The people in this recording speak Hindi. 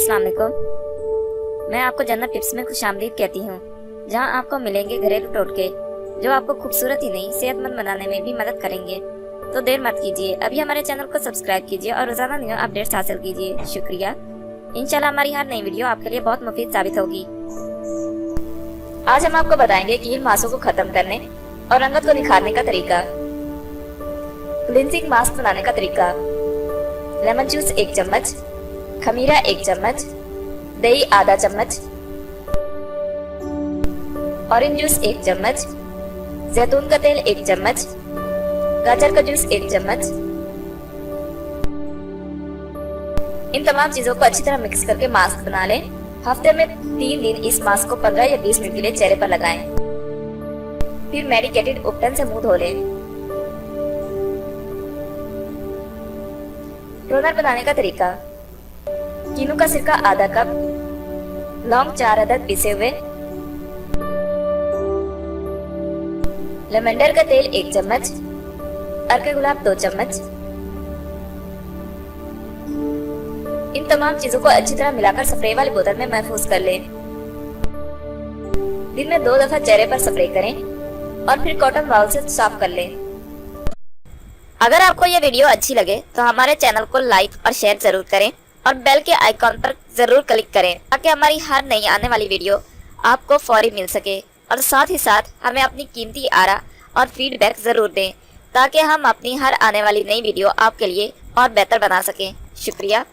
अस्सलाम वालेकुम। मैं आपको जन्नत टिप्स में खुशामदीद कहती हूँ, जहाँ आपको मिलेंगे घरेलू टोटके जो आपको खूबसूरत ही नहीं सेहतमंद बनाने में भी मदद करेंगे। तो देर मत कीजिए, अभी हमारे चैनल को सब्सक्राइब कीजिए और रोजाना न्यू अपडेट्स हासिल कीजिए। शुक्रिया। इंशाल्लाह हमारी हर नई वीडियो आपके लिए बहुत मुफीद साबित होगी। आज हम आपको बताएंगे कील मांसों को खत्म करने और रंगत को निखारने का तरीका। क्लिनजिंग मास्क बनाने का तरीका। लेमन जूस 1 चम्मच, खमीरा 1 चम्मच, दही आधा चम्मच, ऑरेंज जूस 1 चम्मच, जैतून का तेल 1 चम्मच, गाजर का जूस 1 चम्मच। इन तमाम चीजों को अच्छी तरह मिक्स करके मास्क बना लें। हफ्ते में 3 दिन इस मास्क को 15 या 20 मिनट के लिए चेहरे पर लगाएं। फिर मेडिकेटेड उपटन से मुंह धो लें। टोनर बनाने का तरीका। कीनू का सिरका आधा कप, लौंग 4 अदद पिसे हुए, लेवेंडर का तेल 1 चम्मच, अर्के गुलाब 2 चम्मच। इन तमाम चीजों को अच्छी तरह मिलाकर स्प्रे वाली बोतल में महफूज कर लें। दिन में 2 दफा चेहरे पर स्प्रे करें और फिर कॉटन बाउल से साफ कर लें। अगर आपको यह वीडियो अच्छी लगे तो हमारे चैनल को लाइक और शेयर जरूर करें और बेल के आइकॉन पर जरूर क्लिक करें ताकि हमारी हर नई आने वाली वीडियो आपको फौरी मिल सके। और साथ ही साथ हमें अपनी कीमती आरा और फीडबैक जरूर दें ताकि हम अपनी हर आने वाली नई वीडियो आपके लिए और बेहतर बना सकें। शुक्रिया।